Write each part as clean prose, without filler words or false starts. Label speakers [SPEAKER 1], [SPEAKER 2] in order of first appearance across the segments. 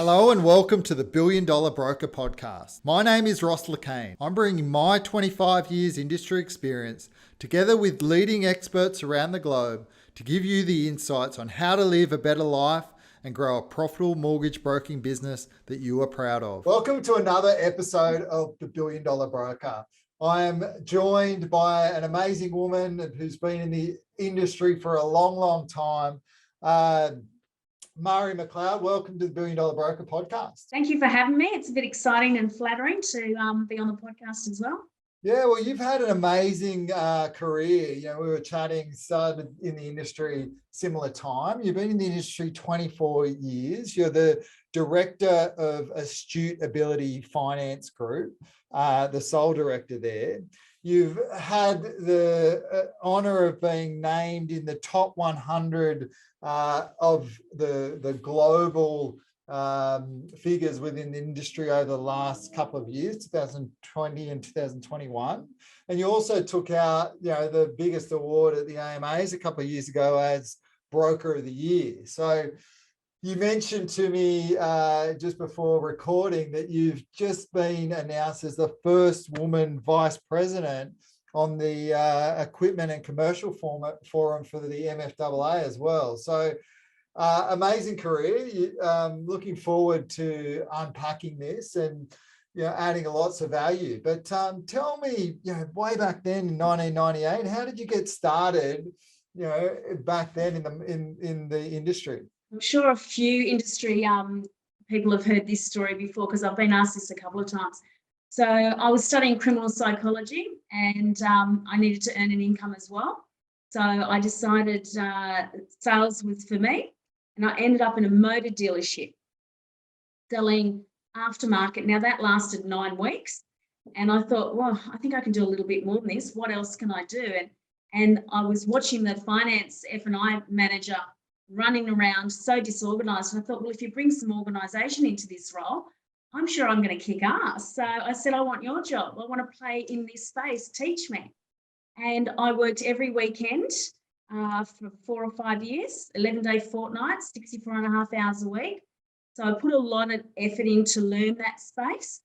[SPEAKER 1] Hello and welcome to the Billion Dollar Broker Podcast. My name is Ross Lacane. I'm bringing my 25 years industry experience together with leading experts around the globe to give you the insights on how to live a better life and grow a profitable mortgage broking business that you are proud of. Welcome to another episode of the Billion Dollar Broker. I am joined by an amazing woman who's been in the industry for a long time. Mhairi MacLeod, welcome to the Billion Dollar Broker Podcast.
[SPEAKER 2] Thank you for having me. It's a bit exciting and flattering to be on the podcast as well.
[SPEAKER 1] Yeah, well, you've had an amazing career. You know, we were chatting, started in the industry similar time. You've been in the industry 24 years. You're the director of Astute Ability Finance Group, the sole director there. You've had the honor of being named in the top 100 of the global figures within the industry over the last couple of years, 2020 and 2021. And you also took out, you know, the biggest award at the AMAs a couple of years ago as Broker of the Year. So you mentioned to me just before recording that you've just been announced as the first woman vice president on the Equipment and Commercial Forum for the MFAA as well. So amazing career. Looking forward to unpacking this and adding lots of value. But tell me, way back then in 1998, how did you get started? Back then in the industry.
[SPEAKER 2] I'm sure a few industry people have heard this story before because I've been asked this a couple of times. So I was studying criminal psychology and I needed to earn an income as well. So I decided sales was for me, and I ended up in a motor dealership selling aftermarket. Now that lasted 9 weeks, and I thought, well, I think I can do a little bit more than this. What else can I do? And I was watching the finance F&I manager running around so disorganized. And I thought, well, if you bring some organization into this role, I'm sure I'm going to kick ass. So I said, I want your job. I want to play in this space. Teach me. And I worked every weekend for 4 or 5 years, 11-day fortnights, 64.5 hours a week. So I put a lot of effort in to learn that space.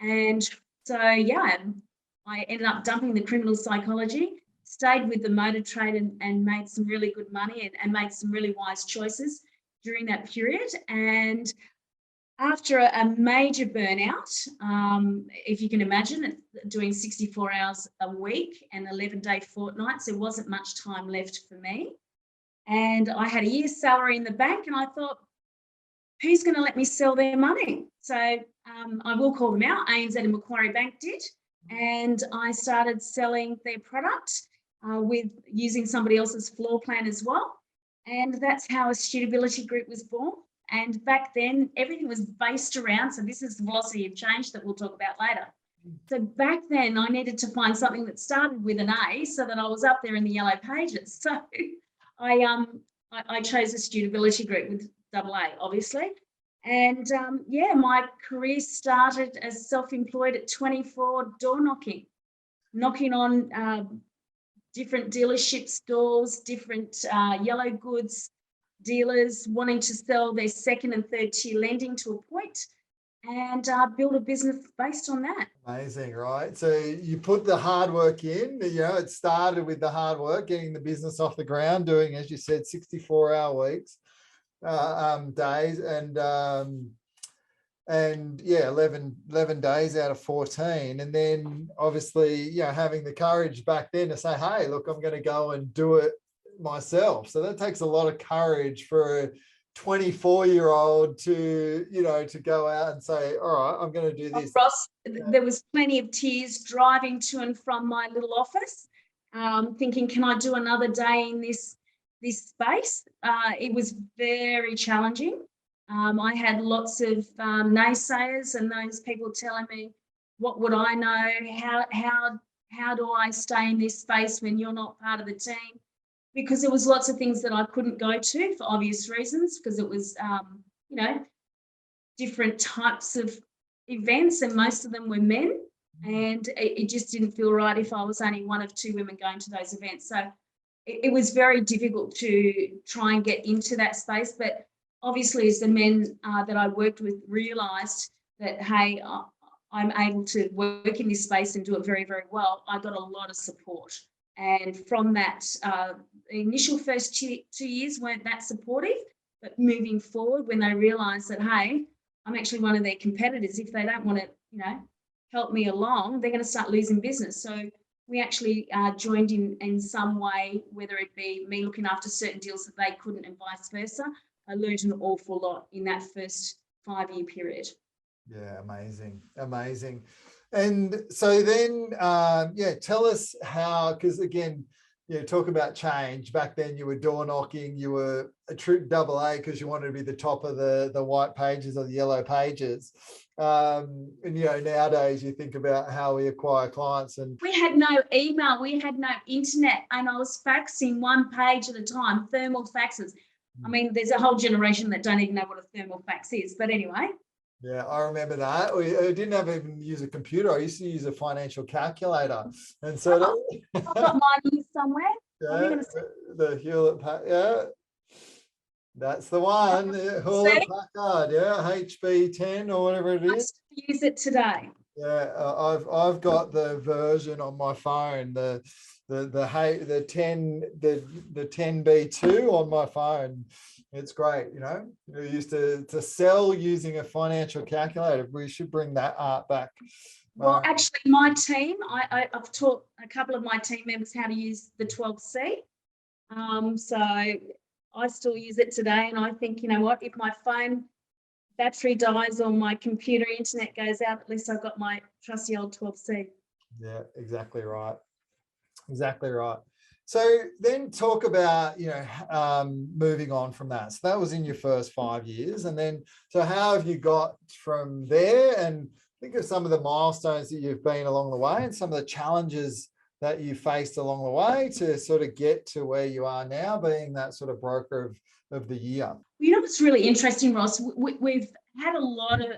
[SPEAKER 2] And so, yeah, I ended up dumping the criminal psychology, stayed with the motor trade and made some really good money and made some really wise choices during that period. And after a major burnout, if you can imagine, doing 64 hours a week and 11-day fortnights, there wasn't much time left for me. And I had a year's salary in the bank, and I thought, who's going to let me sell their money? So I will call them out. ANZ and Macquarie Bank did. And I started selling their product with using somebody else's floor plan as well. And that's how Astute Ability Group was born. And back then, everything was based around, so this is the velocity of change that we'll talk about later. So back then, I needed to find something that started with an A so that I was up there in the yellow pages. So I chose Astute Ability Group with AA, obviously. And yeah, my career started as self-employed at 24, door knocking on different dealership stores, different yellow goods dealers wanting to sell their second and third tier lending to a point, and build a business based on that.
[SPEAKER 1] Amazing, right? So you put the hard work in, it started with the hard work, getting the business off the ground, doing, as you said, 64-hour weeks, days, and yeah, 11 days out of 14. And then obviously, having the courage back then to say, hey, look, I'm going to go and do it myself. So that takes a lot of courage for a 24-year-old to go out and say, all right, I'm going to do this.
[SPEAKER 2] Ross, there was plenty of tears driving to and from my little office, thinking, can I do another day in this space? It was very challenging. I had lots of naysayers and those people telling me, what would I know? How do I stay in this space when you're not part of the team? Because there was lots of things that I couldn't go to for obvious reasons, because it was, different types of events, and most of them were men, and it just didn't feel right if I was only one of 2 women going to those events. So it was very difficult to try and get into that space. But obviously as the men that I worked with realised that, hey, I'm able to work in this space and do it very, very well, I got a lot of support. And from that, the initial first 2 years weren't that supportive, but moving forward, when they realised that, hey, I'm actually one of their competitors, if they don't want to, help me along, they're going to start losing business. So we actually joined in some way, whether it be me looking after certain deals that they couldn't and vice versa. I learned an awful lot in that first 5-year period.
[SPEAKER 1] Yeah, amazing, amazing. And so then, tell us how, because again, talk about change. Back then you were door knocking, you were a true AA because you wanted to be the top of the white pages or the yellow pages. And, nowadays you think about how we acquire clients. And
[SPEAKER 2] we had no email, we had no internet, and I was faxing one page at a time, thermal faxes. I mean, there's a whole generation that don't even know what a thermal fax is, but anyway.
[SPEAKER 1] Yeah, I remember that. I didn't even use a computer. I used to use a financial calculator. And so
[SPEAKER 2] I've got mine here somewhere.
[SPEAKER 1] Yeah, the Hewlett Packard. That's the one. Hewlett Packard, HB10 or whatever it is.
[SPEAKER 2] I still use it today.
[SPEAKER 1] Yeah, I've got the version on my phone, the 10B2 on my phone. It's great, We used to sell using a financial calculator. We should bring that art back.
[SPEAKER 2] Well, actually, my team, I've taught a couple of my team members how to use the 12C. So I still use it today, and I think, if my phone battery dies or my computer internet goes out, at least I've got my trusty old 12C.
[SPEAKER 1] Yeah, exactly right. Exactly right. So then talk about, moving on from that. So that was in your first 5 years. And then, so how have you got from there? And think of some of the milestones that you've been along the way and some of the challenges that you faced along the way to sort of get to where you are now, being that sort of broker of the year.
[SPEAKER 2] What's really interesting, Ross, we've had a lot of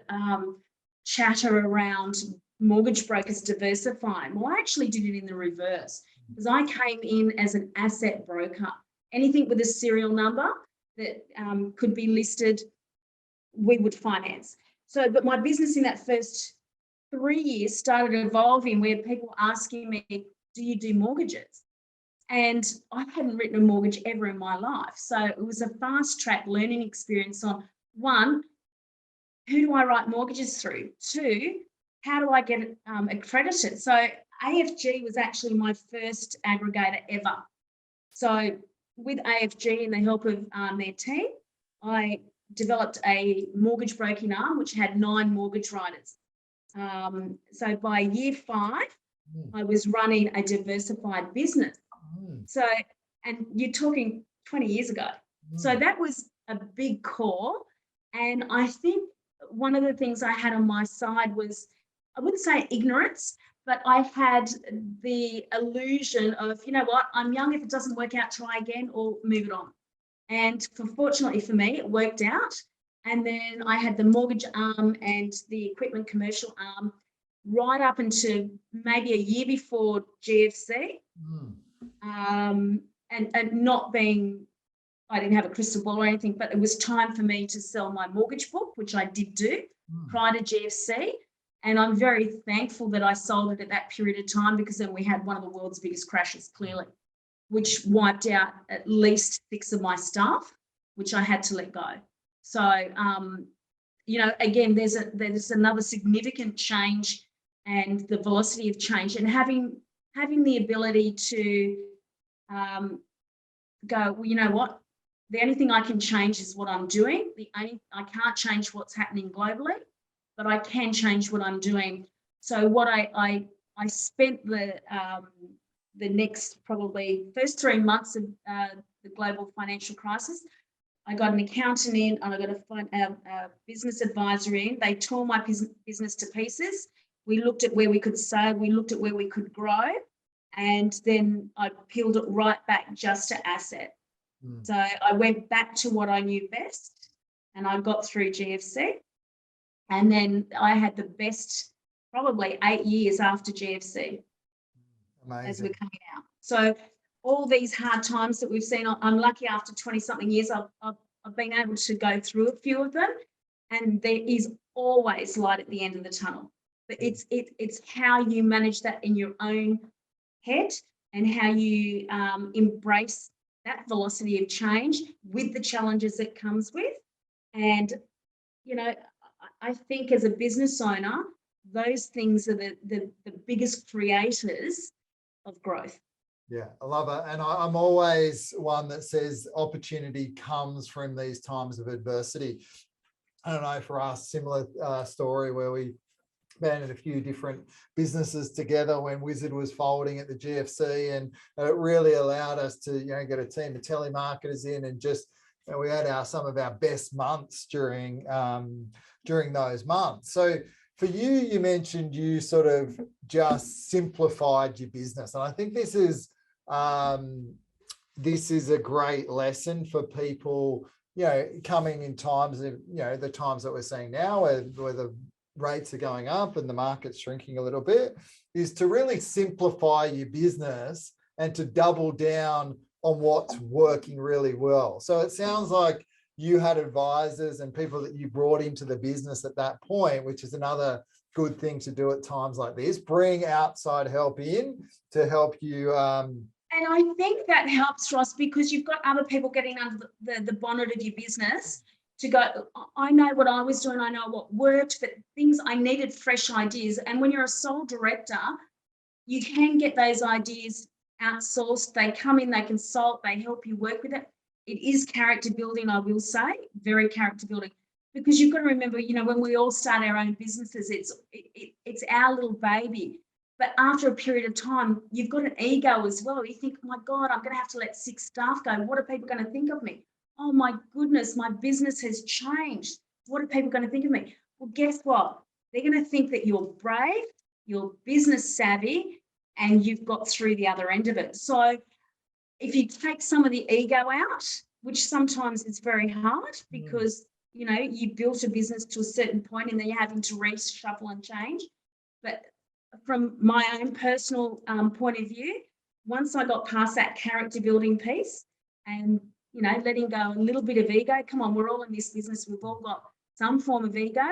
[SPEAKER 2] chatter around mortgage brokers diversifying. Well, I actually did it in the reverse, because I came in as an asset broker. Anything with a serial number that could be listed, we would finance. So, but my business in that first 3 years started evolving where people were asking me, do you do mortgages? And I hadn't written a mortgage ever in my life. So it was a fast track learning experience on, one, who do I write mortgages through? Two, how do I get accredited? So AFG was actually my first aggregator ever. So with AFG and the help of their team, I developed a mortgage broking arm, which had 9 mortgage writers. So by year 5, I was running a diversified business. So, and you're talking 20 years ago. So that was a big call. And I think one of the things I had on my side was, I wouldn't say ignorance, but I had the illusion of, I'm young, if it doesn't work out, try again or move it on. And fortunately for me, it worked out. And then I had the mortgage arm and the equipment commercial arm right up into maybe a year before GFC. And not being, I didn't have a crystal ball or anything, but it was time for me to sell my mortgage book, which I did do prior to GFC. And I'm very thankful that I sold it at that period of time, because then we had one of the world's biggest crashes, clearly, which wiped out at least 6 of my staff, which I had to let go. So, again, there's another significant change, and the velocity of change, and having the ability to go, well, you know what? The only thing I can change is what I'm doing. I can't change what's happening globally, but I can change what I'm doing. So what I spent the next probably first 3 months of the global financial crisis, I got an accountant in, and I got a business advisor in. They tore my business to pieces. We looked at where we could save, we looked at where we could grow, and then I peeled it right back just to asset. So I went back to what I knew best, and I got through GFC. And then I had the best probably 8 years after GFC. Amazing. As we're coming out. So all these hard times that we've seen, I'm lucky after 20 something years, I've I've been able to go through a few of them, and there is always light at the end of the tunnel. But it's how you manage that in your own head and how you embrace that velocity of change with the challenges it comes with. And, you know, I think as a business owner, those things are the biggest creators of growth.
[SPEAKER 1] Yeah, I love it. And I'm always one that says opportunity comes from these times of adversity. I don't know, for us, similar story where we banded a few different businesses together when Wizard was folding at the GFC, and it really allowed us to, you know, get a team of telemarketers in, and just, you know, we had some of our best months during those months. So for you, you mentioned you sort of just simplified your business, and I think this is a great lesson for people, you know, coming in times of, you know, the times that we're seeing now where the rates are going up and the market's shrinking a little bit, is to really simplify your business and to double down on what's working really well. So it sounds like you had advisors and people that you brought into the business at that point, which is another good thing to do at times like this. Bring outside help in to help you.
[SPEAKER 2] And I think that helps, Ross, because you've got other people getting under the bonnet of your business to go, I know what I was doing, I know what worked, but things, I needed fresh ideas. And when you're a sole director, you can get those ideas outsourced. They come in, they consult, they help you work with it. It is character building, I will say, very character building, because you've got to remember, you know, when we all start our own businesses, it's our little baby. But after a period of time, you've got an ego as well. You think, oh my God, I'm going to have to let 6 staff go. What are people going to think of me? Oh my goodness, my business has changed. What are people going to think of me? Well, guess what? They're going to think that you're brave, you're business savvy, and you've got through the other end of it. So if you take some of the ego out, which sometimes is very hard because, you know, you built a business to a certain point and then you're having to reshuffle and change. But from my own personal point of view, once I got past that character building piece and, you know, letting go a little bit of ego, come on, we're all in this business, we've all got some form of ego.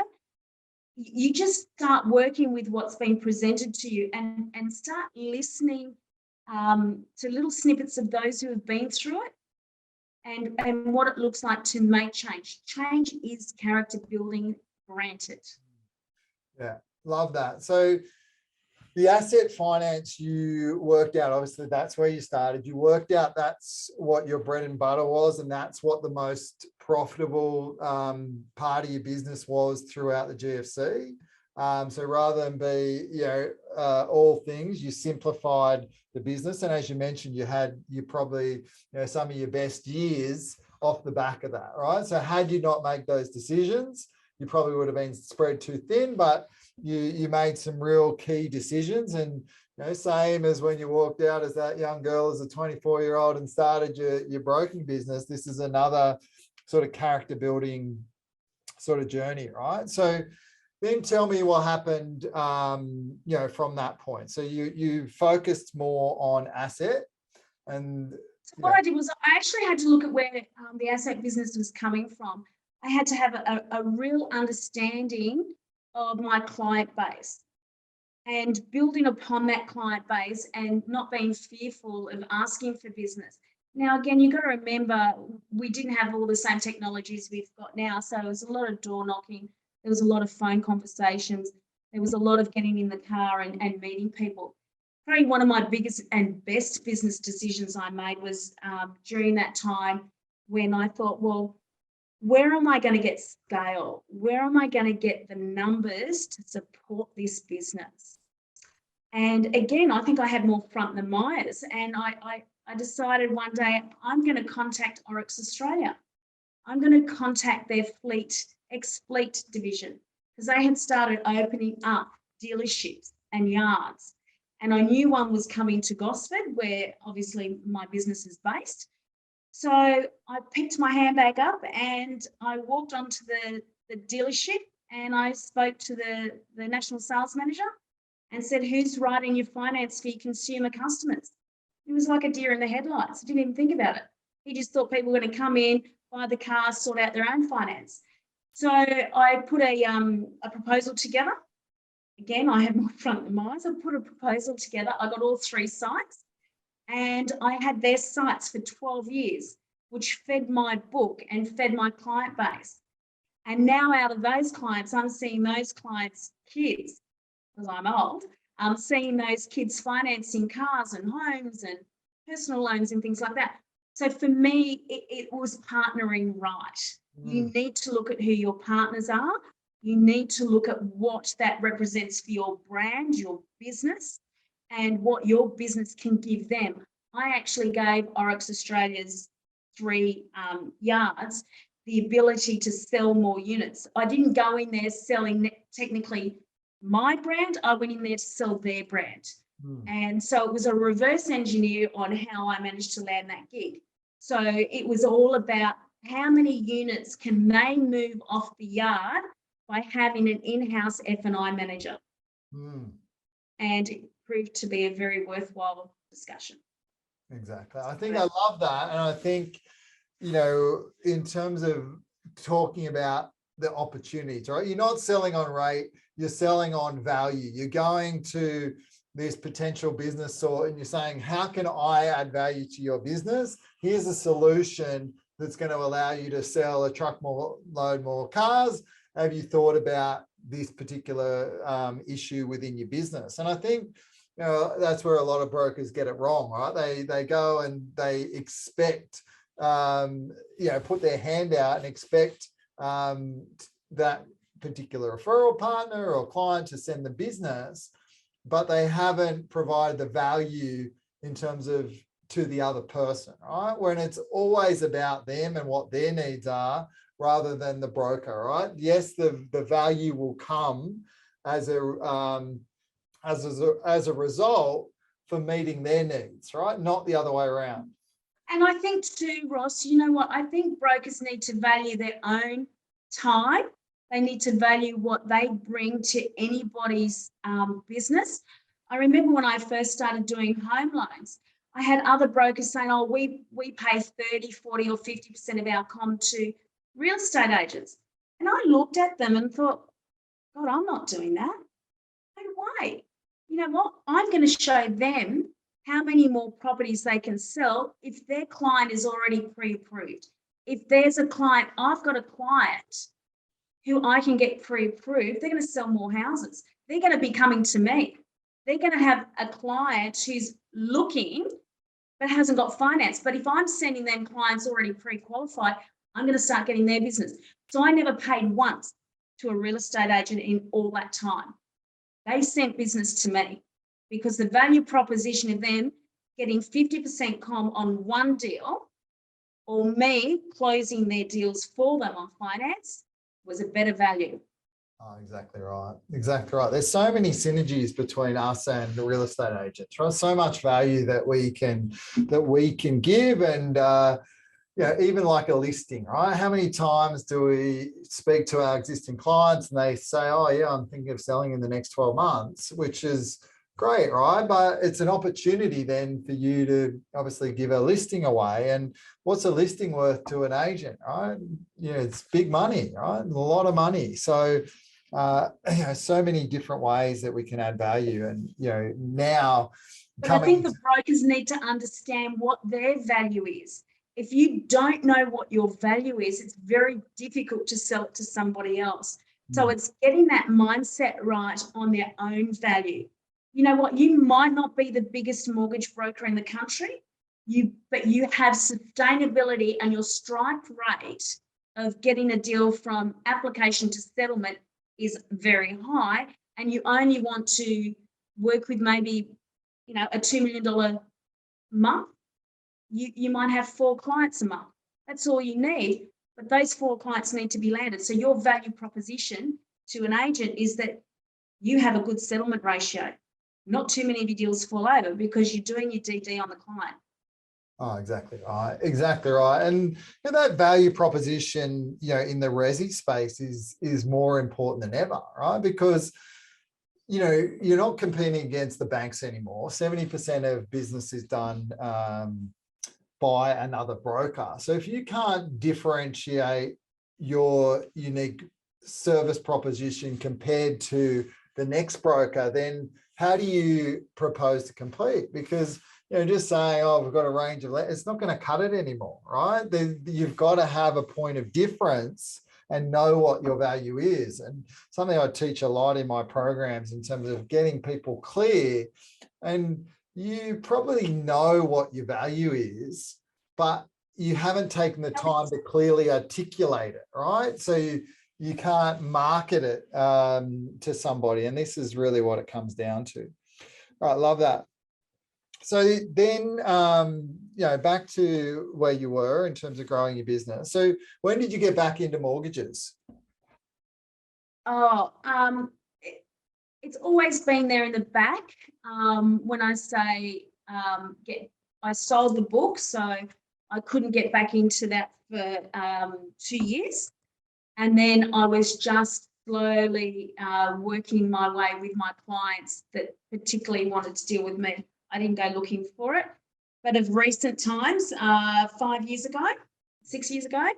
[SPEAKER 2] You just start working with what's been presented to you and start listening to little snippets of those who have been through it and what it looks like to make change. Change is character building, granted.
[SPEAKER 1] Yeah, love that. So the asset finance you worked out, obviously that's where you started. You worked out that's what your bread and butter was, and that's what the most profitable part of your business was throughout the GFC. So rather than be, you know, all things, you simplified the business. And as you mentioned, you probably, you know, some of your best years off the back of that, right? So had you not made those decisions, you probably would have been spread too thin, but you made some real key decisions. And, you know, same as when you walked out as that young girl as a 24-year-old and started your broking business, this is another sort of character building sort of journey, right? So then tell me what happened, you know, from that point. So you focused more on asset. And
[SPEAKER 2] so what I did was I actually had to look at where the asset business was coming from. I had to have a real understanding of my client base and building upon that client base and not being fearful of asking for business. Now, again, you've got to remember, we didn't have all the same technologies we've got now. So there was a lot of door knocking. There was a lot of phone conversations. There was a lot of getting in the car and meeting people. Probably one of my biggest and best business decisions I made was during that time when I thought, well, where am I going to get scale? Where am I going to get the numbers to support this business? And again, I think I had more front than Myers. And I decided one day I'm going to contact Oryx Australia. I'm going to contact their ex-fleet division, because they had started opening up dealerships and yards. And I knew one was coming to Gosford, where obviously my business is based. So I picked my handbag up and I walked onto the dealership and I spoke to the national sales manager and said, who's writing your finance for your consumer customers? It was like a deer in the headlights. I didn't even think about it. He just thought people were going to come in, buy the car, sort out their own finance. So I put a proposal together. Again, I have my front of mind. I put a proposal together. I got all 3 sites, and I had their sites for 12 years, which fed my book and fed my client base. And now out of those clients, I'm seeing those clients' kids, because I'm old, I'm seeing those kids financing cars and homes and personal loans and things like that. So for me, it was partnering right. You need to look at who your partners are. You need to look at what that represents for your brand, your business, and what your business can give them. I actually gave Oryx Australia's 3 yards the ability to sell more units. I didn't go in there selling technically my brand. I went in there to sell their brand. And so it was a reverse engineer on how I managed to land that gig. So it was all about how many units can they move off the yard by having an in-house F&I manager. And it proved to be a very worthwhile discussion.
[SPEAKER 1] Exactly. I think I love that. And I think, you know, in terms of talking about the opportunities, right? You're not selling on rate, you're selling on value. You're going to this potential business and you're saying, how can I add value to your business? Here's a solution that's going to allow you to sell a truck more, load more cars. Have you thought about this particular issue within your business? And I think, you know, that's where a lot of brokers get it wrong, right? They go and they expect, you know, put their hand out and expect that particular referral partner or client to send the business, but they haven't provided the value in terms of to the other person, right? When it's always about them and what their needs are rather than the broker, right? Yes, the value will come as a result for meeting their needs, right? Not the other way around.
[SPEAKER 2] And I think too, Ross, you know what? I think brokers need to value their own time. They need to value what they bring to anybody's business. I remember when I first started doing home loans, I had other brokers saying, oh, we pay 30, 40 or 50% of our comm to real estate agents. And I looked at them and thought, God, I'm not doing that. No way. You know what? I'm going to show them how many more properties they can sell if their client is already pre-approved. If there's a client, I've got a client who I can get pre-approved, they're going to sell more houses. They're going to be coming to me. They're going to have a client who's looking but hasn't got finance. But if I'm sending them clients already pre-qualified, I'm going to start getting their business. So I never paid once to a real estate agent in all that time. They sent business to me because the value proposition of them getting 50% comm on one deal or me closing their deals for them on finance was a better value.
[SPEAKER 1] Oh, exactly right. Exactly right. There's so many synergies between us and the real estate agents, right? So much value that we can give, and you know, even like a listing, right? How many times do we speak to our existing clients and they say, oh yeah, I'm thinking of selling in the next 12 months, which is great, right? But it's an opportunity then for you to obviously give a listing away. And what's a listing worth to an agent, right? You know, it's big money, right? A lot of money. So, you know, so many different ways that we can add value. And, you know, now
[SPEAKER 2] but I think the brokers need to understand what their value is. If you don't know what your value is, it's very difficult to sell it to somebody else. So it's getting that mindset right on their own value. You know what, you might not be the biggest mortgage broker in the country, but you have sustainability, and your strike rate of getting a deal from application to settlement is very high, and you only want to work with maybe, you know, a $2 million month. You might have 4 clients a month. That's all you need, but those 4 clients need to be landed. So your value proposition to an agent is that you have a good settlement ratio. Not too many of your deals fall over because you're doing your DD on the client.
[SPEAKER 1] Oh, exactly right. Exactly right. And that value proposition, you know, in the resi space is more important than ever, right? Because, you know, you're not competing against the banks anymore. 70% of business is done by another broker. So if you can't differentiate your unique service proposition compared to the next broker, then how do you propose to compete? Because just saying, oh, we've got a range of, it's not going to cut it anymore, right? You've got to have a point of difference and know what your value is. And something I teach a lot in my programs in terms of getting people clear. And you probably know what your value is, but you haven't taken the time to clearly articulate it, right? So you can't market it to somebody. And this is really what it comes down to. All right, love that. So then, back to where you were in terms of growing your business. So when did you get back into mortgages?
[SPEAKER 2] Oh, it's always been there in the back. When I say I sold the book, so I couldn't get back into that for 2 years. And then I was just slowly working my way with my clients that particularly wanted to deal with me. I didn't go looking for it. But of recent times, 5 years ago, 6 years ago,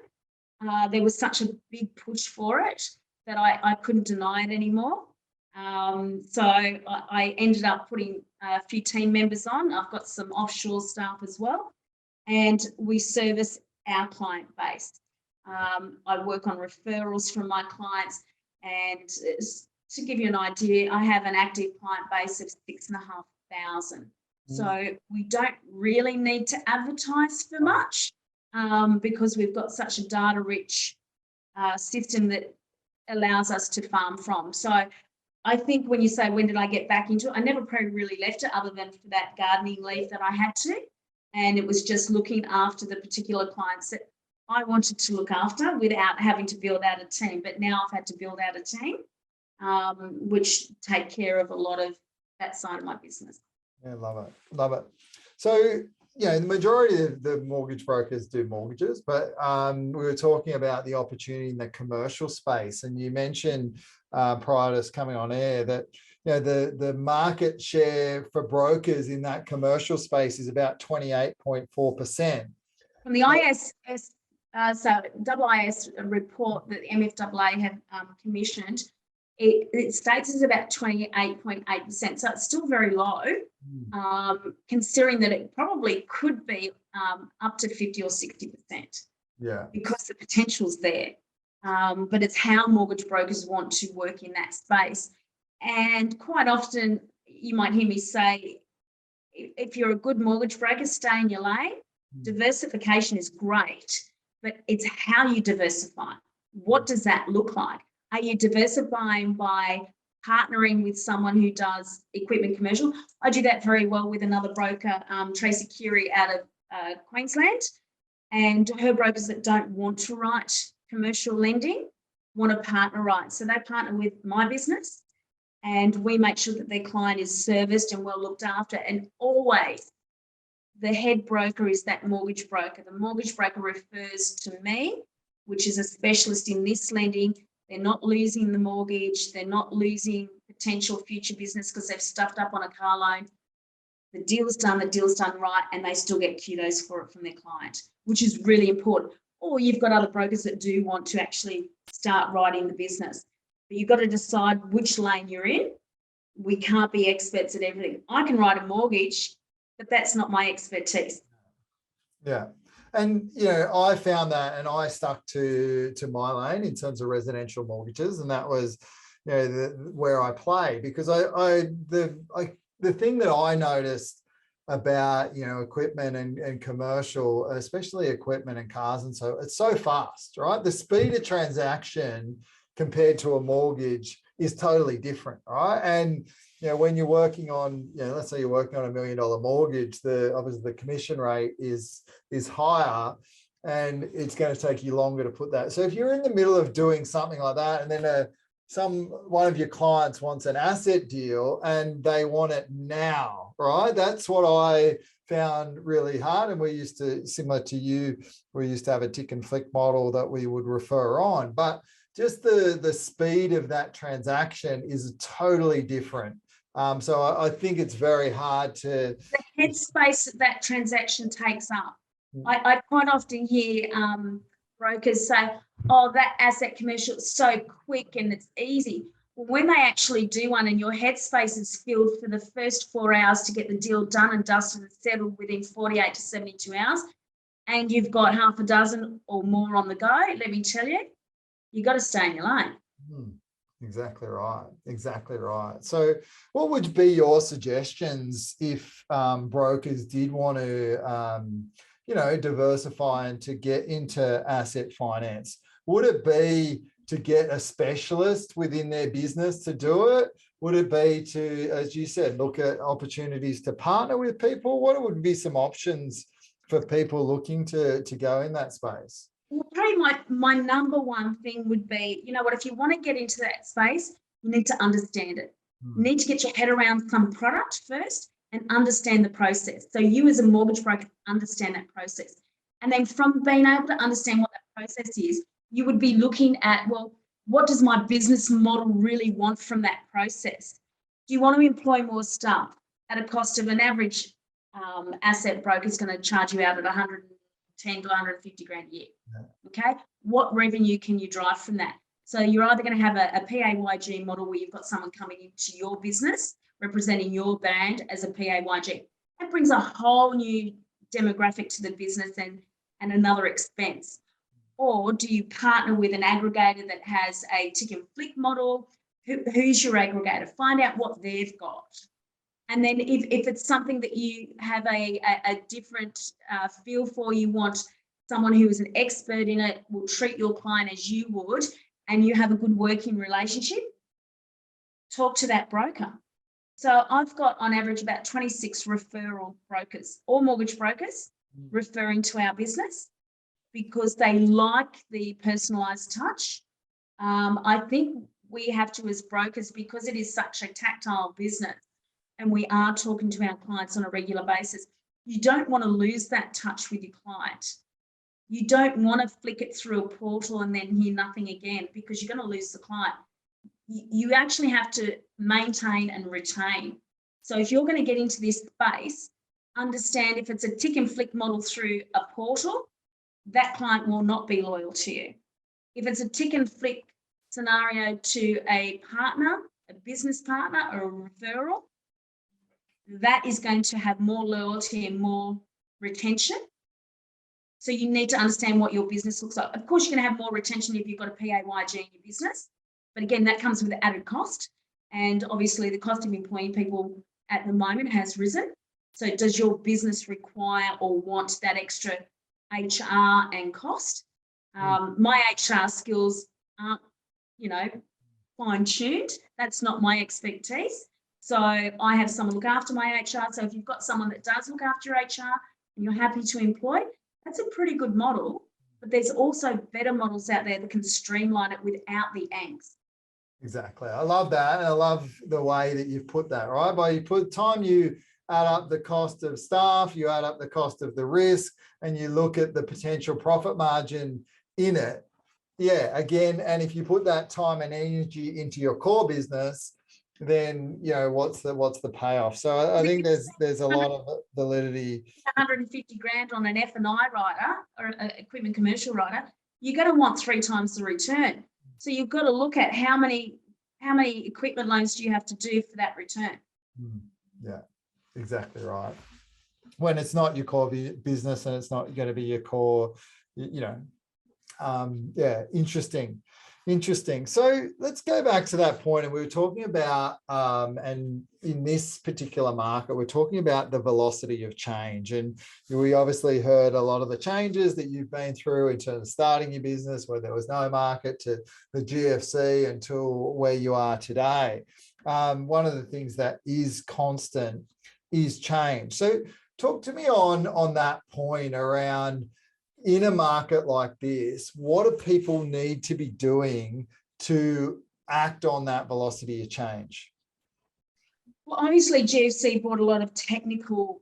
[SPEAKER 2] there was such a big push for it that I couldn't deny it anymore. So I ended up putting a few team members on. I've got some offshore staff as well, and we service our client base. I work on referrals from my clients, and to give you an idea, I have an active client base of 6,500. So we don't really need to advertise for much because we've got such a data-rich system that allows us to farm from. So I think when you say, when did I get back into it? I never probably really left it other than for that gardening leave that I had to. And it was just looking after the particular clients that I wanted to look after without having to build out a team. But now I've had to build out a team, which take care of a lot of that side of my business.
[SPEAKER 1] Yeah, love it. Love it. So, the majority of the mortgage brokers do mortgages, but we were talking about the opportunity in the commercial space. And you mentioned prior to us coming on air that, the market share for brokers in that commercial space is about 28.4%.
[SPEAKER 2] From the ISS, IIS report that the MFAA have commissioned, it states it's about 28.8%. So it's still very low, considering that it probably could be up to 50 or 60%. Yeah. Because the potential's there. But it's how mortgage brokers want to work in that space. And quite often you might hear me say, if you're a good mortgage broker, stay in your lane. Diversification is great, but it's how you diversify. What does that look like? Are you diversifying by partnering with someone who does equipment commercial? I do that very well with another broker, Tracy Curie out of Queensland, and her brokers that don't want to write commercial lending want to partner right. So they partner with my business and we make sure that their client is serviced and well looked after. And always the head broker is that mortgage broker. The mortgage broker refers to me, which is a specialist in this lending. They're not losing the mortgage. They're not losing potential future business because they've stuffed up on a car loan. The deal's done right, and they still get kudos for it from their client, which is really important. Or you've got other brokers that do want to actually start writing the business. But you've got to decide which lane you're in. We can't be experts at everything. I can write a mortgage, but that's not my expertise. Yeah.
[SPEAKER 1] And, I found that and I stuck to my lane in terms of residential mortgages. And that was, where I play, because the thing that I noticed about, equipment and commercial, especially equipment and cars. And so it's so fast, right? The speed of transaction compared to a mortgage is totally different, right? And, when you're working on, let's say you're working on $1 million mortgage, obviously the commission rate is higher and it's going to take you longer to put that. So if you're in the middle of doing something like that, and then one of your clients wants an asset deal and they want it now, right? That's what I found really hard. And we used to, similar to you, we used to have a tick and flick model that we would refer on, but just the speed of that transaction is totally different. So I think it's very hard to...
[SPEAKER 2] The headspace that transaction takes up I quite often hear brokers say, oh, that asset commercial is so quick and it's easy. Well, when they actually do one and your headspace is filled for the first 4 hours to get the deal done and dusted and settled within 48 to 72 hours, and you've got half a dozen or more on the go, let me tell you, you've got to stay in your lane.
[SPEAKER 1] Exactly right. Exactly right. So what would be your suggestions if brokers did want to, diversify and to get into asset finance? Would it be to get a specialist within their business to do it? Would it be to, as you said, look at opportunities to partner with people? What would be some options for people looking to go in that space?
[SPEAKER 2] Well, probably my number one thing would be, you know what, if you want to get into that space, you need to understand it. You need to get your head around some product first and understand the process. So you as a mortgage broker understand that process. And then from being able to understand what that process is, you would be looking at, well, what does my business model really want from that process? Do you want to employ more staff at a cost of an average asset broker is going to charge you out at 110 to 150 grand a year? Okay, what revenue can you drive from that? So you're either going to have a PAYG model where you've got someone coming into your business representing your brand as a PAYG. That brings a whole new demographic to the business and another expense. Or do you partner with an aggregator that has a tick and flick model? Who's your aggregator? Find out what they've got. And then if it's something that you have a different feel for, you want someone who is an expert in it, will treat your client as you would, and you have a good working relationship, talk to that broker. So I've got on average about 26 referral brokers or mortgage brokers referring to our business because they like the personalised touch. I think we have to, as brokers, because it is such a tactile business and we are talking to our clients on a regular basis, you don't want to lose that touch with your client. You don't want to flick it through a portal and then hear nothing again because you're going to lose the client. You actually have to maintain and retain. So if you're going to get into this space, understand if it's a tick and flick model through a portal, that client will not be loyal to you. If it's a tick and flick scenario to a partner, a business partner or a referral, that is going to have more loyalty and more retention. So you need to understand what your business looks like. Of course, you're going to have more retention if you've got a PAYG in your business. But again, that comes with added cost. And obviously the cost of employing people at the moment has risen. So does your business require or want that extra HR and cost? My HR skills aren't, fine-tuned. That's not my expertise. So I have someone look after my HR. So if you've got someone that does look after your HR and you're happy to employ, that's a pretty good model. But there's also better models out there that can streamline it without the angst.
[SPEAKER 1] Exactly. I love that. And I love the way that you've put that, right? By you add up the cost of staff, you add up the cost of the risk, and you look at the potential profit margin in it. Yeah, again, and if you put that time and energy into your core business, then what's the payoff? So I think there's a lot of validity.
[SPEAKER 2] 150 grand on an F&I writer or an equipment commercial writer, you're going to want 3 times the return. So you've got to look at how many equipment loans do you have to do for that return.
[SPEAKER 1] Yeah, exactly right. When it's not your core business and it's not going to be your core, Interesting. So let's go back to that point. And we were talking about, and in this particular market, we're talking about the velocity of change. And we obviously heard a lot of the changes that you've been through in terms of starting your business, where there was no market, to the GFC until where you are today. One of the things that is constant is change. So talk to me on that point around, in a market like this, what do people need to be doing to act on that velocity of change?
[SPEAKER 2] Well, obviously GFC brought a lot of technical,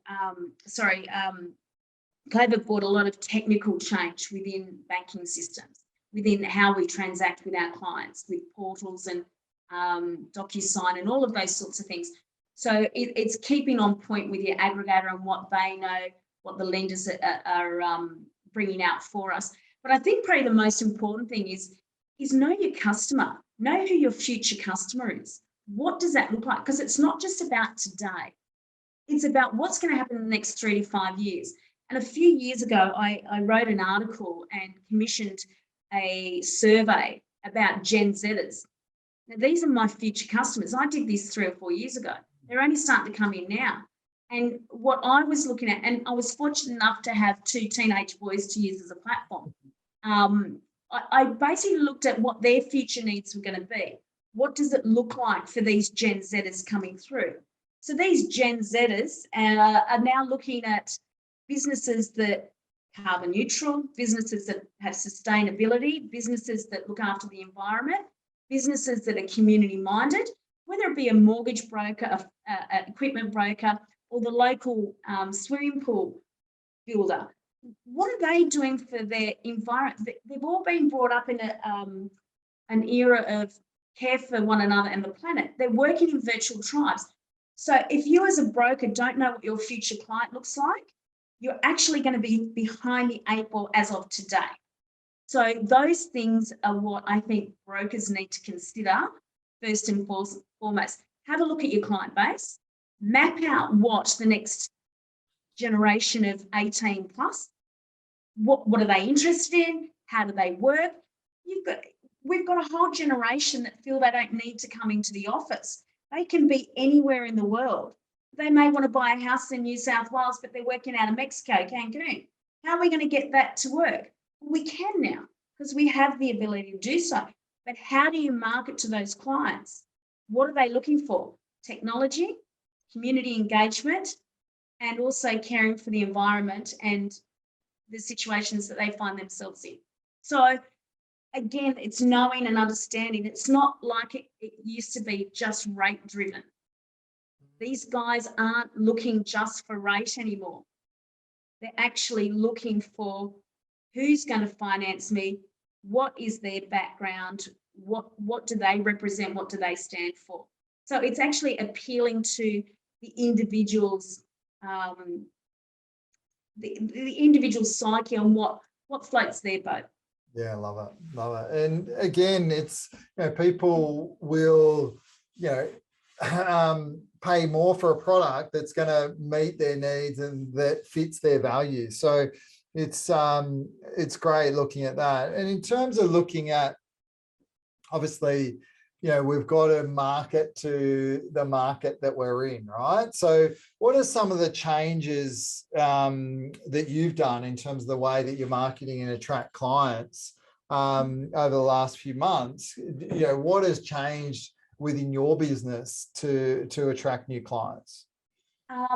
[SPEAKER 2] COVID brought a lot of technical change within banking systems, within how we transact with our clients, with portals and DocuSign and all of those sorts of things. So it's keeping on point with your aggregator and what they know, what the lenders are bringing out for us. But I think probably the most important thing is know your customer, know who your future customer is. What does that look like? Because it's not just about today. It's about what's going to happen in the next 3 to 5 years. And a few years ago, I wrote an article and commissioned a survey about Gen Zers. Now, these are my future customers. I did this 3 or 4 years ago. They're only starting to come in now. And what I was looking at, and I was fortunate enough to have 2 teenage boys to use as a platform. I basically looked at what their future needs were going to be. What does it look like for these Gen Zers coming through? So these Gen Zers are now looking at businesses that are carbon neutral, businesses that have sustainability, businesses that look after the environment, businesses that are community minded, whether it be a mortgage broker, an equipment broker, or the local swimming pool builder. What are they doing for their environment? They've all been brought up in an era of care for one another and the planet. They're working in virtual tribes. So if you as a broker don't know what your future client looks like, you're actually going to be behind the 8 ball as of today. So those things are what I think brokers need to consider first and foremost. Have a look at your client base, map out what the next generation of 18 plus, what are they interested in? How do they work? We've got a whole generation that feel they don't need to come into the office. They can be anywhere in the world. They may want to buy a house in New South Wales, but they're working out of Mexico, Cancun. How are we going to get that to work? We can now because we have the ability to do so. But how do you market to those clients? What are they looking for? Technology, community engagement, and also caring for the environment and the situations that they find themselves in. So again, it's knowing and understanding. It's not like it used to be just rate driven. These guys aren't looking just for rate anymore. They're actually looking for who's going to finance me, what is their background, what do they represent, what do they stand for. So it's actually appealing to the individual's the individual psyche on what floats their boat.
[SPEAKER 1] Yeah, love it. And again, it's, people will, pay more for a product that's going to meet their needs and that fits their values. So it's great looking at that. And in terms of looking at, obviously, we've got to market to the market that we're in, right? So what are some of the changes that you've done in terms of the way that you're marketing and attract clients over the last few months? What has changed within your business to attract new clients?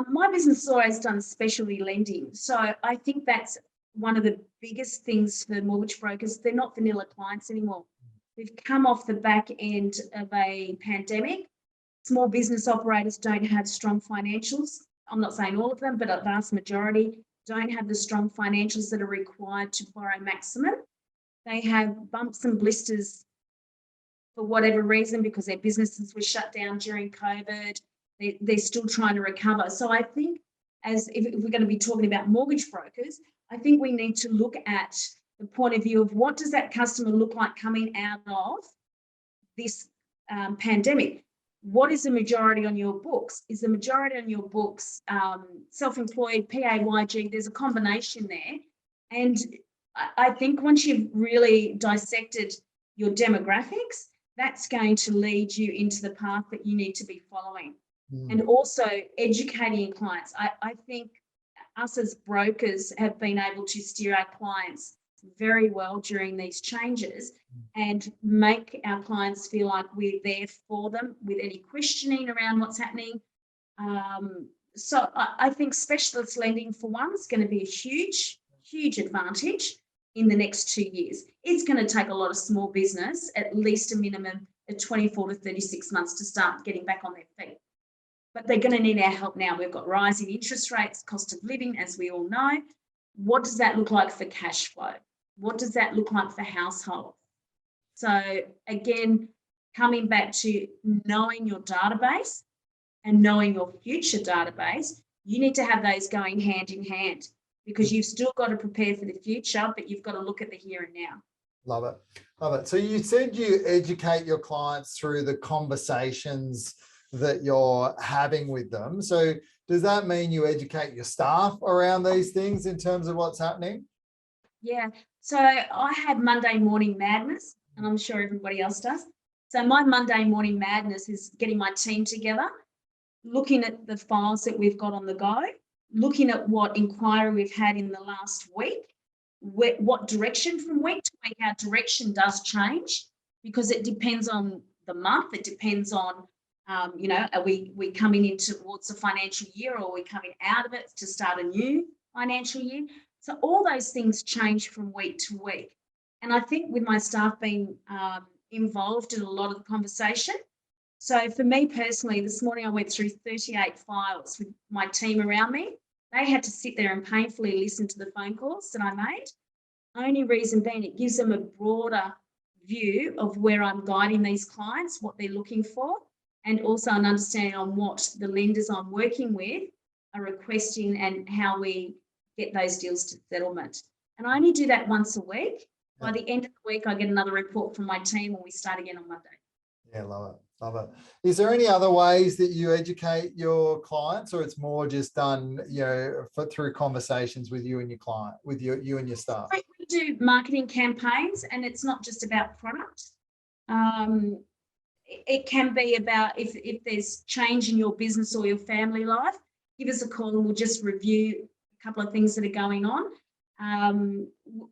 [SPEAKER 2] My business has always done specialty lending. So I think that's one of the biggest things for mortgage brokers. They're not vanilla clients anymore. We've come off the back end of a pandemic. Small business operators don't have strong financials. I'm not saying all of them, but a vast majority don't have the strong financials that are required to borrow maximum. They have bumps and blisters for whatever reason because their businesses were shut down during COVID. They're still trying to recover. So I think if we're going to be talking about mortgage brokers, I think we need to look at the point of view of what does that customer look like coming out of this pandemic? What is the majority on your books? Is the majority on your books self-employed, PAYG? There's a combination there. And I think once you've really dissected your demographics, that's going to lead you into the path that you need to be following. And also educating clients. I think us as brokers have been able to steer our clients very well during these changes and make our clients feel like we're there for them with any questioning around what's happening. So I think specialist lending for one is going to be a huge advantage in the next 2 years. It's going to take a lot of small business, at least a minimum of 24 to 36 months to start getting back on their feet. But they're going to need our help now. We've got rising interest rates, cost of living, as we all know. What does that look like for cash flow? What does that look like for households? So again, coming back to knowing your database and knowing your future database, you need to have those going hand in hand. because you've still got to prepare for the future, but you've got to look at the here and now.
[SPEAKER 1] Love it. Love it. So you said you educate your clients through the conversations that you're having with them. So does that mean you educate your staff around these things in terms of what's happening?
[SPEAKER 2] Yeah. So I have Monday morning madness, and I'm sure everybody else does. So my Monday morning madness is getting my team together, looking at the files that we've got on the go, looking at what inquiry we've had in the last week, what direction from week to week our direction does change, because it depends on the month. It depends on, are we coming in towards the financial year, or are we coming out of it to start a new financial year? So all those things change from week to week. And I think with my staff being involved in a lot of the conversation, so for me personally, this morning I went through 38 files with my team around me. They had to sit there and painfully listen to the phone calls that I made. Only reason being, it gives them a broader view of where I'm guiding these clients, what they're looking for, and also an understanding on what the lenders I'm working with are requesting and how we get those deals to settlement. And I only do that once a week. By the end of the week, I get another report from my team and we start again on Monday.
[SPEAKER 1] Yeah, love it. Love it. Is there any other ways that you educate your clients, or it's more just done, through conversations with you and your client, with you and your staff?
[SPEAKER 2] We do marketing campaigns, and it's not just about product. It can be about if there's change in your business or your family life, give us a call and we'll just review a couple of things that are going on.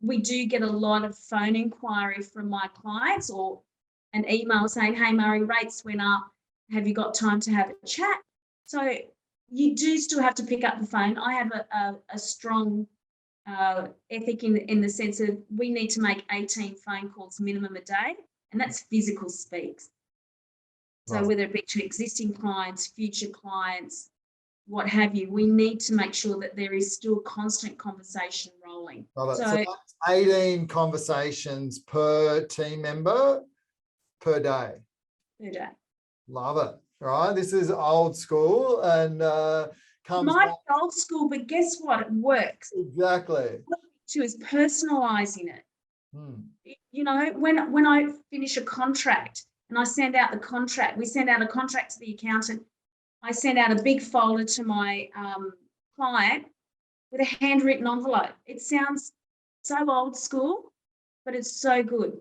[SPEAKER 2] We do get a lot of phone inquiry from my clients, or an email saying, hey, Mhairi, rates went up. Have you got time to have a chat? So you do still have to pick up the phone. I have a strong ethic in the sense of we need to make 18 phone calls minimum a day, and that's physical speaks. So
[SPEAKER 1] Right.
[SPEAKER 2] whether it be to existing clients, future clients, what have you, we need to make sure that there is still constant conversation rolling.
[SPEAKER 1] So that's 18 conversations per team member per day.
[SPEAKER 2] Per day.
[SPEAKER 1] Love it. Right. This is old school and
[SPEAKER 2] might be old school, but guess what? It works.
[SPEAKER 1] Exactly.
[SPEAKER 2] What I do is personalizing it. When I finish a contract and I send out the contract, we send out a contract to the accountant. I send out a big folder to my client with a handwritten envelope. It sounds so old school, but it's so good.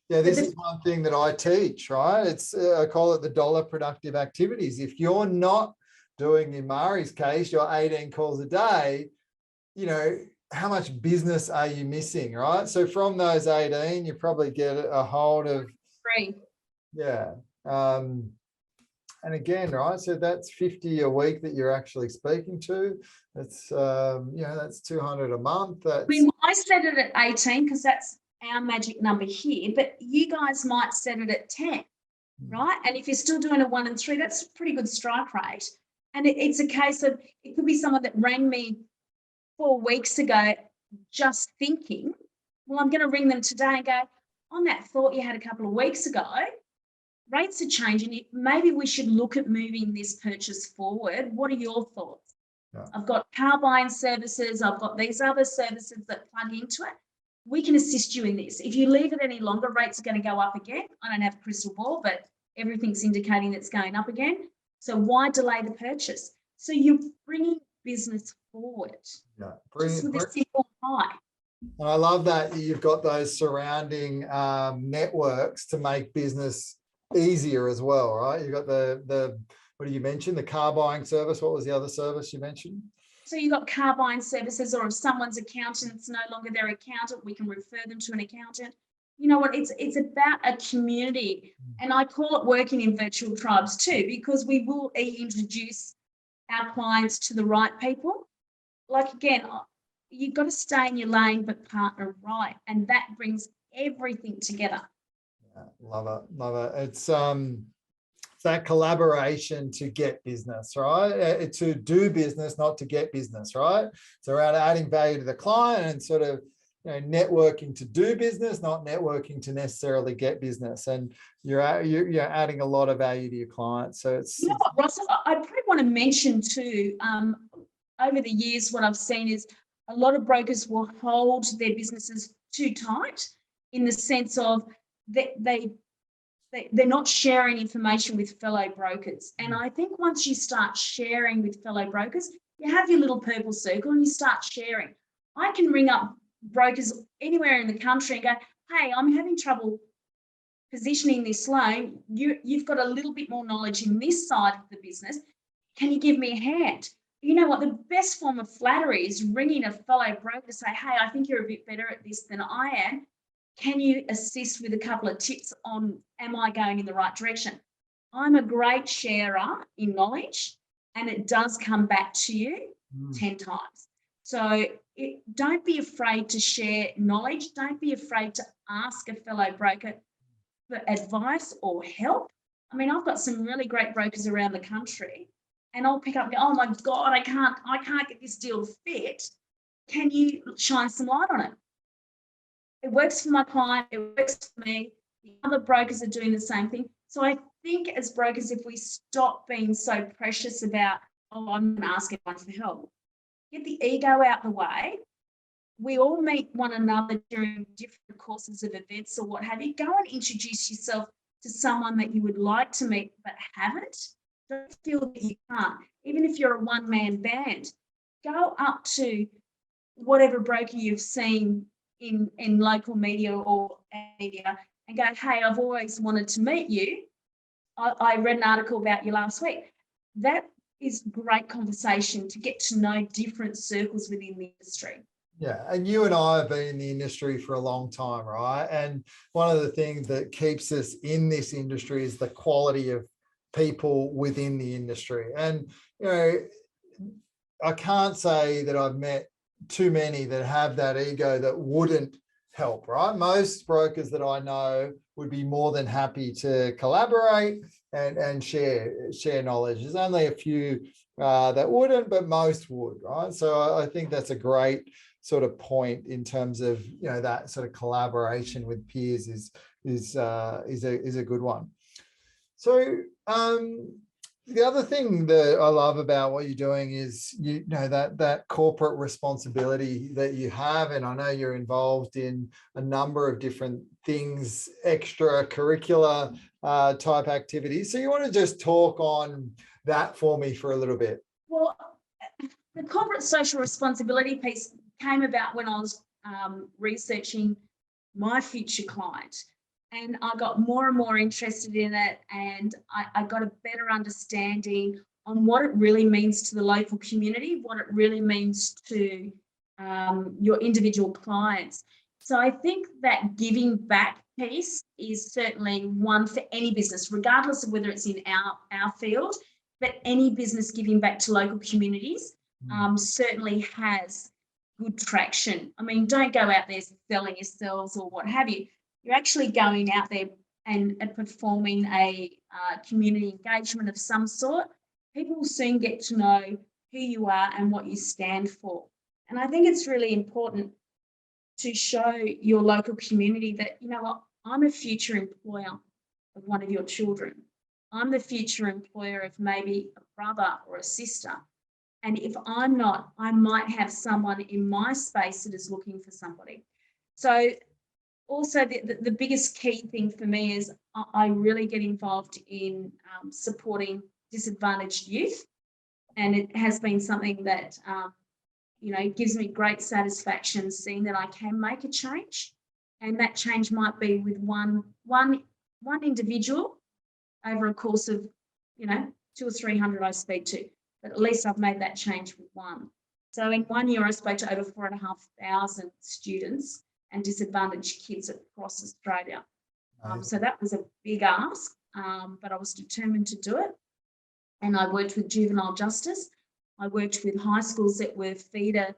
[SPEAKER 1] This is one thing that I teach, right? It's I call it the dollar productive activities. If you're not doing, in Mhairi's case, your 18 calls a day, how much business are you missing, right? So from those 18, you probably get a hold of
[SPEAKER 2] 3.
[SPEAKER 1] Yeah. And again, right, so that's 50 a week that you're actually speaking to. That's that's 200 a month.
[SPEAKER 2] I set it at 18 because that's our magic number here, but you guys might set it at 10, right? And if you're still doing a 1 and 3, that's a pretty good strike rate. And it's a case of, it could be someone that rang me 4 weeks ago just thinking, well, I'm going to ring them today and go, on that thought you had a couple of weeks ago, rates are changing. Maybe we should look at moving this purchase forward. What are your thoughts? Yeah. I've got car buying services. I've got these other services that plug into it. We can assist you in this. If you leave it any longer, rates are going to go up again. I don't have a crystal ball, but everything's indicating it's going up again. So why delay the purchase? So you're bringing business forward. Yeah, just with a simple hi.
[SPEAKER 1] And I love that you've got those surrounding networks to make business easier as well, right? You've got the what do you mention? The car buying service. What was the other service you mentioned?
[SPEAKER 2] So you've got car buying services, or if someone's accountant's no longer their accountant, we can refer them to an accountant. You know what? It's about a community, and I call it working in virtual tribes too, because we will introduce our clients to the right people. Like, again, you've got to stay in your lane, but partner right, and that brings everything together.
[SPEAKER 1] Yeah, love it, love it. It's that collaboration to get business, right? To do business, not to get business, right? It's around adding value to the client and sort of networking to do business, not networking to necessarily get business. And you're adding a lot of value to your clients. So it's.
[SPEAKER 2] You know what, Ross, I probably want to mention too. over the years, what I've seen is a lot of brokers will hold their businesses too tight, in the sense of they're not sharing information with fellow brokers. And I think once you start sharing with fellow brokers, you have your little purple circle and you start sharing. I can ring up brokers anywhere in the country and go, hey, I'm having trouble positioning this loan. You've got a little bit more knowledge in this side of the business. Can you give me a hand? You know what? The best form of flattery is ringing a fellow broker to say, hey, I think you're a bit better at this than I am. Can you assist with a couple of tips on, am I going in the right direction? I'm a great sharer in knowledge, and it does come back to you 10 times. So don't be afraid to share knowledge. Don't be afraid to ask a fellow broker for advice or help. I mean, I've got some really great brokers around the country, and I'll pick up and go, oh my God, I can't get this deal fit. Can you shine some light on it? It works for my client, it works for me. The other brokers are doing the same thing. So I think as brokers, if we stop being so precious about, oh, I'm going to ask everyone for help, get the ego out the way. We all meet one another during different courses of events or what have you. Go and introduce yourself to someone that you would like to meet but haven't. Don't feel that you can't. Even if you're a one-man band, go up to whatever broker you've seen in local media or media and go, hey, I've always wanted to meet you. I read an article about you last week. That is great conversation to get to know different circles within the industry.
[SPEAKER 1] Yeah, and you and I have been in the industry for a long time, right? And one of the things that keeps us in this industry is the quality of people within the industry. And, you know, I can't say that I've met too many that have that ego that wouldn't help, right? Most brokers that I know would be more than happy to collaborate and share knowledge. There's only a few that wouldn't, but most would, right? So I think that's a great sort of point in terms of, you know, that sort of collaboration with peers is a good one. So the other thing that I love about what you're doing is, you know, that corporate responsibility that you have, and I know you're involved in a number of different things, extracurricular type activities. So you want to just talk on that for me for a little bit?
[SPEAKER 2] Well, the corporate social responsibility piece came about when I was researching my future client. And I got more and more interested in it, and I got a better understanding on what it really means to the local community, what it really means to your individual clients. So I think that giving back piece is certainly one for any business, regardless of whether it's in our field, but any business giving back to local communities certainly has good traction. I mean, don't go out there selling yourselves or what have you. You're actually going out there and performing a community engagement of some sort. People will soon get to know who you are and what you stand for. And I think it's really important to show your local community that, you know what, I'm a future employer of one of your children. I'm the future employer of maybe a brother or a sister. And if I'm not, I might have someone in my space that is looking for somebody. So also, the biggest key thing for me is I really get involved in supporting disadvantaged youth, and it has been something that you know, gives me great satisfaction seeing that I can make a change, and that change might be with one individual over a course of, you know, 200 or 300 I speak to, but at least I've made that change with one. So in 1 year, I spoke to over 4,500 students and disadvantaged kids across Australia. So that was a big ask, but I was determined to do it. And I worked with juvenile justice. I worked with high schools that were feeder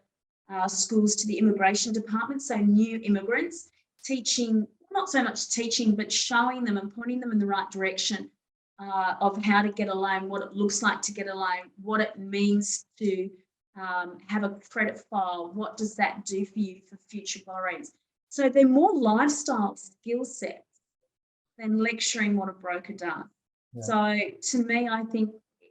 [SPEAKER 2] schools to the immigration department, so new immigrants, teaching, not so much teaching, but showing them and pointing them in the right direction of how to get a loan, what it looks like to get a loan, what it means to have a credit file, what does that do for you for future borrowings. So they're more lifestyle skill sets than lecturing what a broker does. Yeah. So to me, I think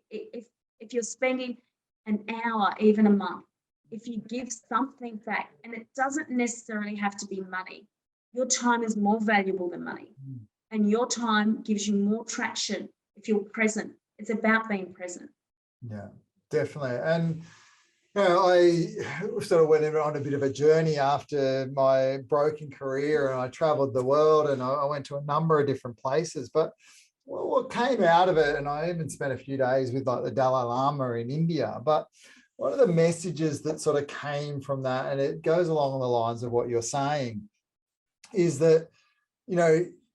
[SPEAKER 2] if you're spending, an hour, even a month, if you give something back, and it doesn't necessarily have to be money, your time is more valuable than money. And your time gives you more traction if you're present. It's about being present.
[SPEAKER 1] Yeah, definitely. And I sort of went on a bit of a journey after my broking career, and I traveled the world, and I went to a number of different places. But what came out of it, and I even spent a few days with like the Dalai Lama in India, but one of the messages that sort of came from that, and it goes along the lines of what you're saying, is that,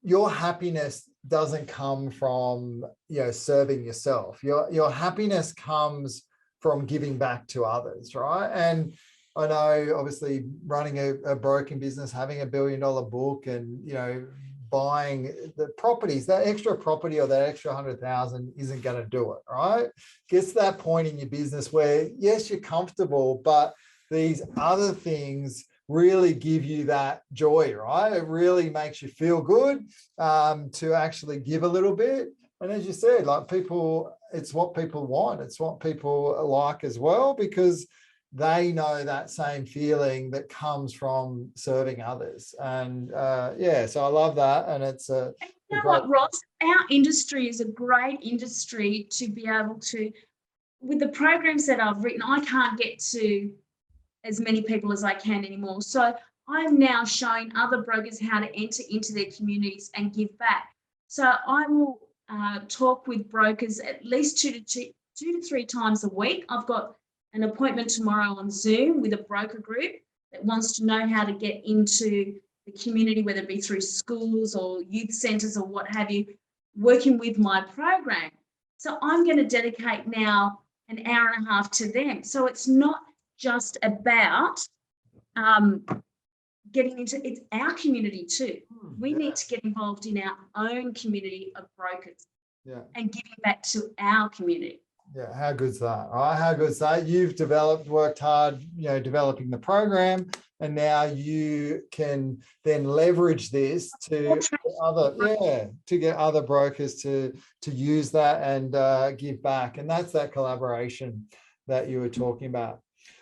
[SPEAKER 1] your happiness doesn't come from, serving yourself. Your happiness comes from giving back to others, right? And I know, obviously, running a broking business, having $1 billion book, and buying the properties, that extra property or that extra 100,000 isn't going to do it, right? Gets to that point in your business where, yes, you're comfortable, but these other things really give you that joy, right? It really makes you feel good to actually give a little bit. And as you said, like, people, it's what people want. It's what people like as well, because they know that same feeling that comes from serving others. And so I love that. And it's
[SPEAKER 2] what, Ross? Our industry is a great industry to be able to, with the programs that I've written, I can't get to as many people as I can anymore. So I'm now showing other brokers how to enter into their communities and give back. So I will talk with brokers at least two to three times a week. I've got an appointment tomorrow on Zoom with a broker group that wants to know how to get into the community, whether it be through schools or youth centres or what have you, working with my program. So I'm going to dedicate now an hour and a half to them. So it's not just about getting into, it's our community too. We need to get involved in our own community of brokers and giving back to our community.
[SPEAKER 1] Yeah, how good's that, right? How good's that? You've worked hard, developing the program, and now you can then leverage this to get other brokers to use that and give back. And that's that collaboration that you were talking about.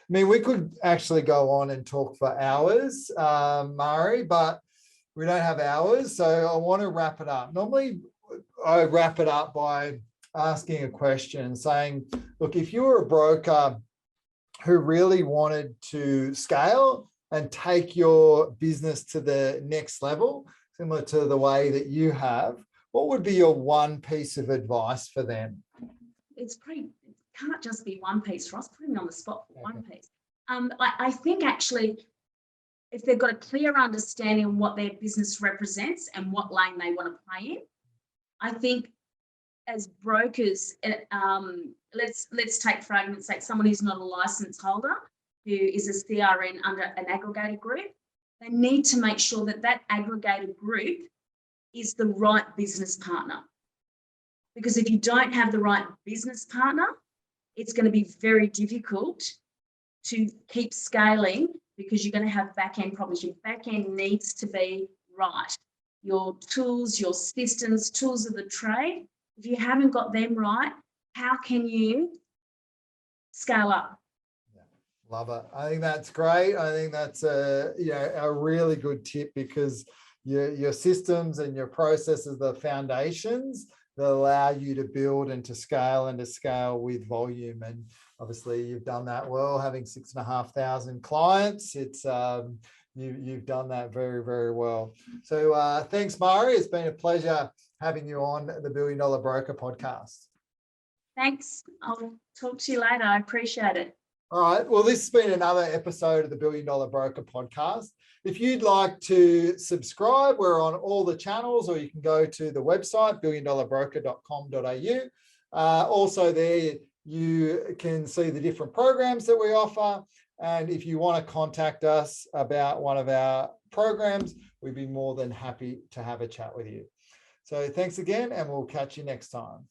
[SPEAKER 1] I mean, we could actually go on and talk for hours, Mhairi, but we don't have hours. So I want to wrap it up. Normally, I wrap it up by asking a question saying, look, if you were a broker who really wanted to scale and take your business to the next level, similar to the way that you have, what would be your one piece of advice for them?
[SPEAKER 2] It can't just be one piece, Ross. Put me on the spot for one piece. I think actually, if they've got a clear understanding of what their business represents and what lane they want to play in, I think as brokers, let's take for argument's sake someone who's not a license holder, who is a CRN under an aggregator group, they need to make sure that that aggregator group is the right business partner. Because if you don't have the right business partner, it's going to be very difficult to keep scaling, because you're going to have back-end problems. Your back-end needs to be right. Your tools, your systems, tools of the trade, if you haven't got them right, how can you scale up?
[SPEAKER 1] Yeah, love it. I think that's great. I think that's a really good tip, because your systems and your processes, the foundations that allow you to build and to scale with volume. And obviously you've done that well, having 6,500 clients. It's you've done that very, very well. So thanks, Mhairi. It's been a pleasure having you on the $1 Billion Broker podcast.
[SPEAKER 2] Thanks. I'll talk to you later. I appreciate it.
[SPEAKER 1] All right. Well, this has been another episode of the $1 Billion Broker podcast. If you'd like to subscribe, we're on all the channels, or you can go to the website, billiondolarbroker.com.au. Also there, you can see the different programs that we offer. And if you want to contact us about one of our programs, we'd be more than happy to have a chat with you. So thanks again, and we'll catch you next time.